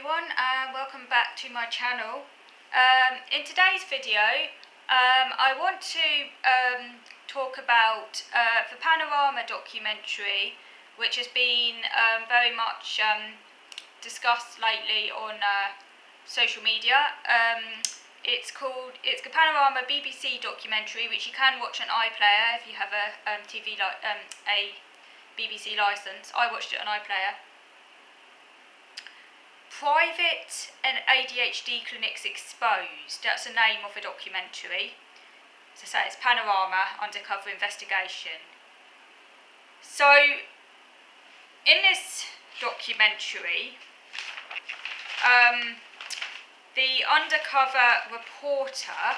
everyone, and welcome back to my channel. In today's video, I want to talk about the Panorama documentary, which has been very much discussed lately on social media. It's the Panorama BBC documentary, which you can watch on iPlayer if you have a BBC license. I watched it on iPlayer. Private and ADHD Clinics Exposed, that's the name of the documentary. As I say, it's Panorama Undercover Investigation. So, in this documentary, the undercover reporter,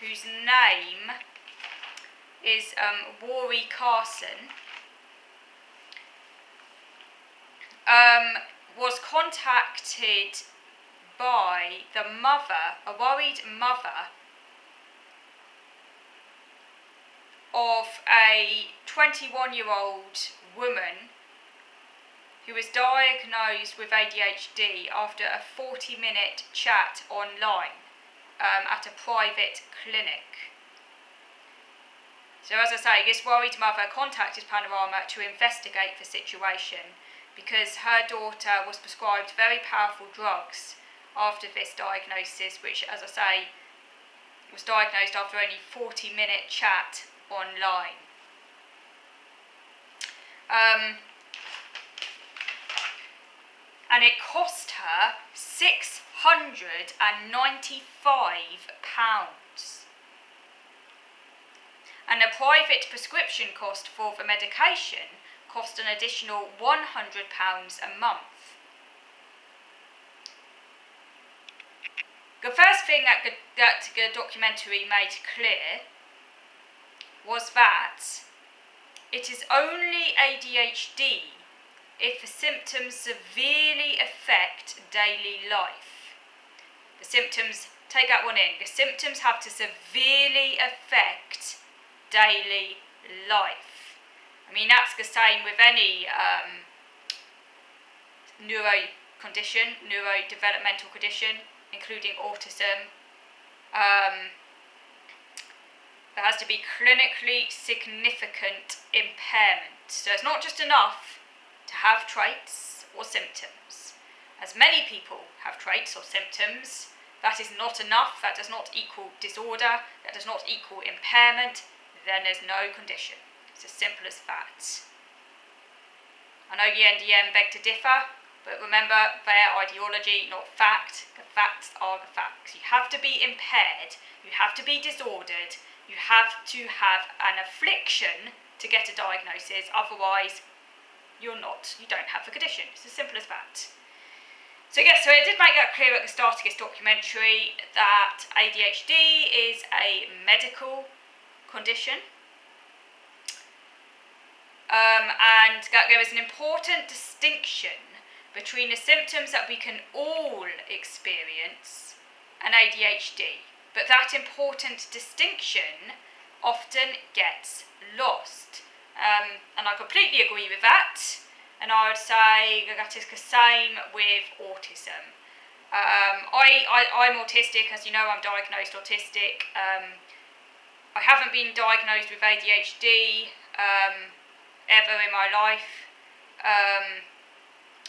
whose name is Rory Carson, was contacted by the mother, a worried mother, of a 21-year-old woman who was diagnosed with ADHD after a 40-minute chat online at a private clinic. So as I say, this worried mother contacted Panorama to investigate the situation, because her daughter was prescribed very powerful drugs after this diagnosis, which, as I say, was diagnosed after only 40-minute chat online. And it cost her £695. And the private prescription cost for the medication cost an additional £100 a month. The first thing that the documentary made clear was that it is only ADHD if the symptoms severely affect daily life. The symptoms, take that one in, the symptoms have to severely affect daily life. I mean, that's the same with any neurodevelopmental condition, including autism. There has to be clinically significant impairment. So it's not just enough to have traits or symptoms. As many people have traits or symptoms, that is not enough. That does not equal disorder. That does not equal impairment. Then there's no condition. It's as simple as that. I know the NDM beg to differ, but remember, their ideology, not fact. The facts are the facts. You have to be impaired, you have to be disordered, you have to have an affliction to get a diagnosis, otherwise you don't have the condition. It's as simple as that. So yes, so it did make that clear at the start of this documentary that ADHD is a medical condition. And that there is an important distinction between the symptoms that we can all experience and ADHD. But that important distinction often gets lost. And I completely agree with that. And I would say that is the same with autism. I'm autistic, as you know, I'm diagnosed autistic. I haven't been diagnosed with ADHD ever in my life.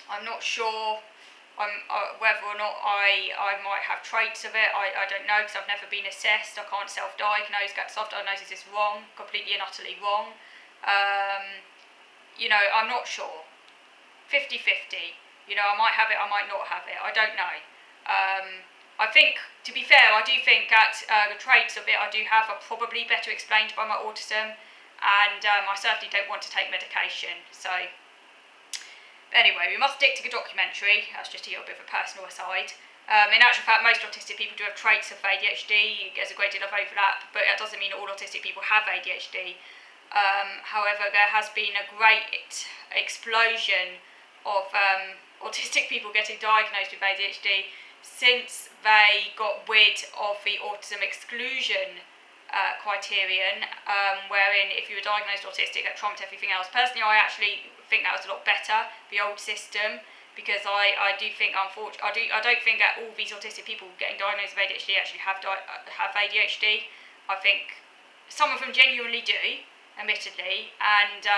I'm not sure whether or not I might have traits of it. I don't know, because I've never been assessed. I can't self-diagnose. Self-diagnosis is wrong, completely and utterly wrong. I'm not sure. 50-50. I might have it, I might not have it. I don't know. I think, to be fair, I do think that the traits of it I do have are probably better explained by my autism. And I certainly don't want to take medication. So, anyway, we must stick to the documentary. That's just a little bit of a personal aside. In actual fact, most autistic people do have traits of ADHD. There's a great deal of overlap, but that doesn't mean all autistic people have ADHD. However, there has been a great explosion of autistic people getting diagnosed with ADHD since they got rid of the autism exclusion criterion, wherein if you were diagnosed autistic, that trumped everything else. Personally, I actually think that was a lot better, the old system, because I do think, unfortunately, I don't think that all these autistic people getting diagnosed with ADHD actually have ADHD. I think some of them genuinely do, admittedly, and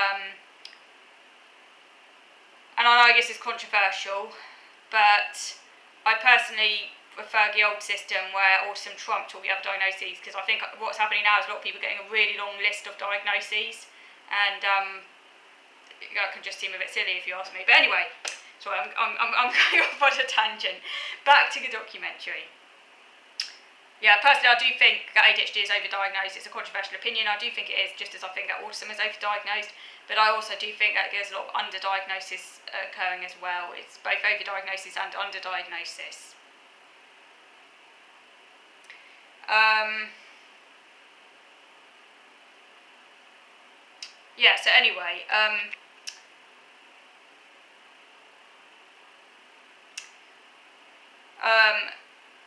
I know I guess it's controversial, but I personally prefer the old system where autism trumped all the other diagnoses, because I think what's happening now is a lot of people getting a really long list of diagnoses, and that can just seem a bit silly if you ask me. But anyway, sorry, I'm going off on a tangent. Back to the documentary. Yeah, personally, I do think that ADHD is overdiagnosed. It's a controversial opinion. I do think it is, just as I think that autism is overdiagnosed. But I also do think that there's a lot of underdiagnosis occurring as well. It's both overdiagnosis and underdiagnosis. Yeah, so anyway,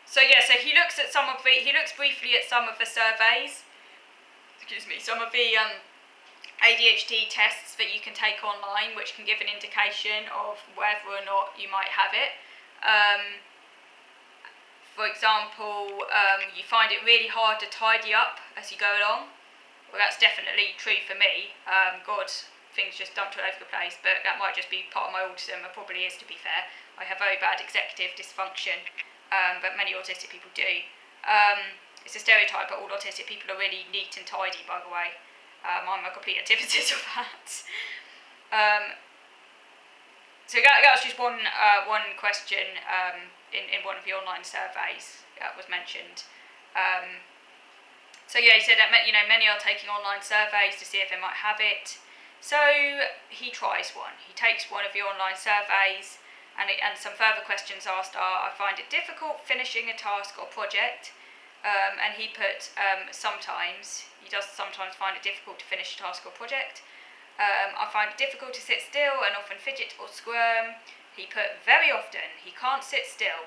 so he looks briefly at some of the surveys, some of the ADHD tests that you can take online, which can give an indication of whether or not you might have it. For example, you find it really hard to tidy up as you go along. Well, that's definitely true for me. God, things just dumped all over the place, but that might just be part of my autism. It probably is, to be fair. I have very bad executive dysfunction, but many autistic people do. It's a stereotype, but all autistic people are really neat and tidy, by the way. I'm a complete antithesis of that. So that was just one question in one of the online surveys that was mentioned. So yeah, he said that many are taking online surveys to see if they might have it. So he tries one. He takes one of the online surveys, and some further questions asked are: I find it difficult finishing a task or project. And he put he does sometimes find it difficult to finish a task or project. I find it difficult to sit still and often fidget or squirm. He put very often he can't sit still.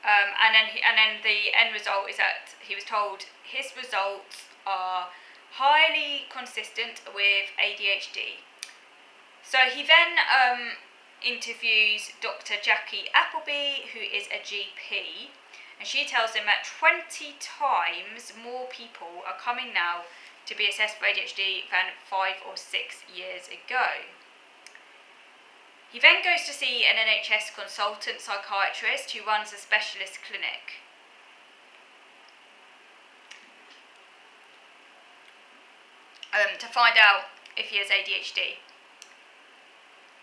And then the end result is that he was told his results are highly consistent with ADHD. So he then interviews Dr. Jackie Appleby, who is a GP, and she tells him that 20 times more people are coming now to be assessed for ADHD than 5 or 6 years ago. He then goes to see an NHS consultant psychiatrist who runs a specialist clinic. To find out if he has ADHD.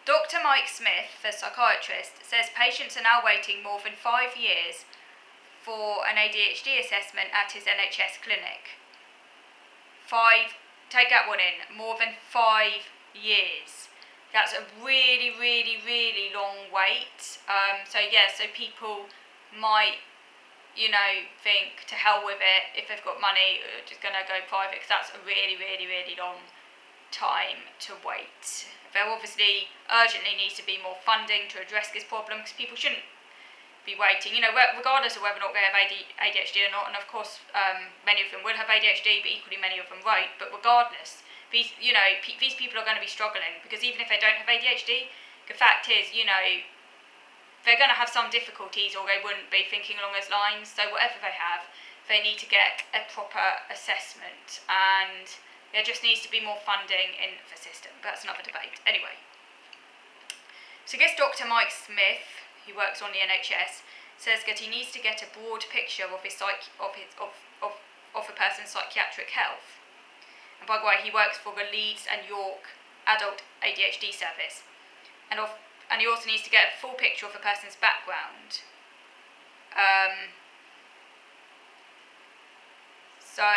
Dr. Mike Smith, the psychiatrist, says patients are now waiting more than 5 years for an ADHD assessment at his NHS clinic. Take that one in, more than 5 years. That's a really, really, really long wait. So people might, think to hell with it. If they've got money, just going to go private, because that's a really, really, really long time to wait. There obviously urgently needs to be more funding to address this problem, because people shouldn't be waiting, regardless of whether or not they have ADHD or not. And of course, many of them will have ADHD, but equally many of them won't. But regardless, these people are going to be struggling, because even if they don't have ADHD, the fact is, they're going to have some difficulties, or they wouldn't be thinking along those lines. So whatever they have, they need to get a proper assessment, and there just needs to be more funding in the system. But that's another debate. Anyway, so this Dr. Mike Smith, who works on the NHS, says that he needs to get a broad picture of a person's psychiatric health. And by the way, he works for the Leeds and York Adult ADHD Service, and he also needs to get a full picture of a person's background. So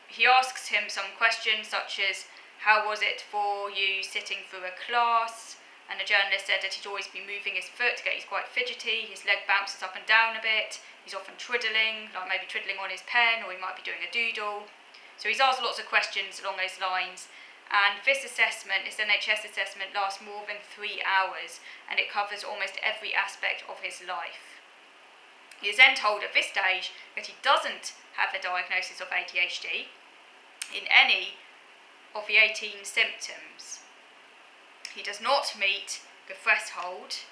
he asks him some questions such as, how was it for you sitting through a class? And the journalist said that he'd always be moving his foot, that he's quite fidgety, his leg bounces up and down a bit, he's often twiddling, like maybe twiddling on his pen, or he might be doing a doodle. So he's asked lots of questions along those lines, and this NHS assessment lasts more than 3 hours, and it covers almost every aspect of his life. He is then told at this stage that he doesn't have a diagnosis of ADHD in any of the 18 symptoms. He does not meet the threshold.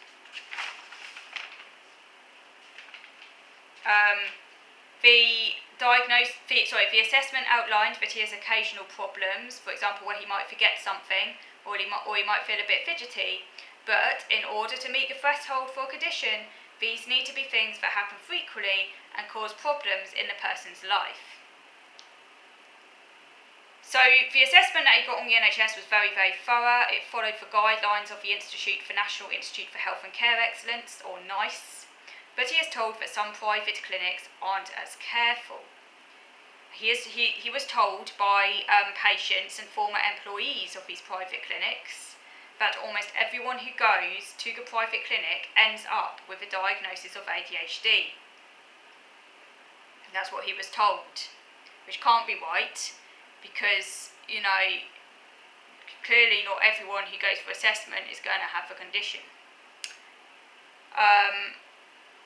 The assessment outlined that he has occasional problems, for example, where he might forget something, or he might feel a bit fidgety. But in order to meet the threshold for a condition, these need to be things that happen frequently and cause problems in the person's life. So the assessment that he got on the NHS was very, very thorough. It followed the guidelines of the National Institute for Health and Care Excellence, or NICE. But he is told that some private clinics aren't as careful. He was told by patients and former employees of these private clinics that almost everyone who goes to the private clinic ends up with a diagnosis of ADHD. And that's what he was told, which can't be right, because, clearly not everyone who goes for assessment is going to have a condition.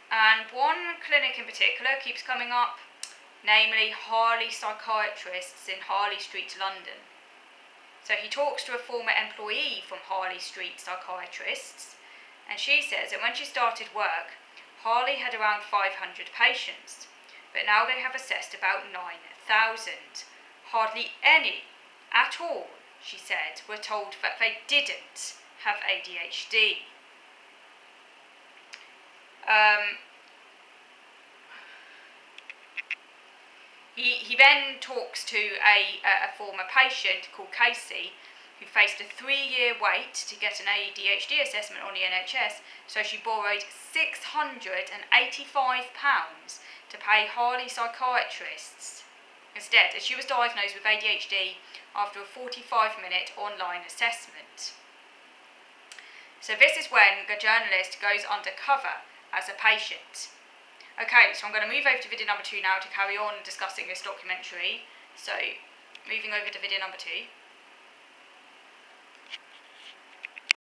And one clinic in particular keeps coming up, namely Harley Psychiatrists in Harley Street, London. So he talks to a former employee from Harley Street Psychiatrists, and she says that when she started work, Harley had around 500 patients, but now they have assessed about 9,000. Hardly any at all, she said, were told that they didn't have ADHD. He then talks to a former patient called Casey, who faced a 3-year wait to get an ADHD assessment on the NHS, so she borrowed £685 to pay Harley Psychiatrists instead, as she was diagnosed with ADHD after a 45-minute online assessment. So this is when the journalist goes undercover as a patient. Okay, so I'm going to move over to video number 2 now to carry on discussing this documentary. So, moving over to video number 2.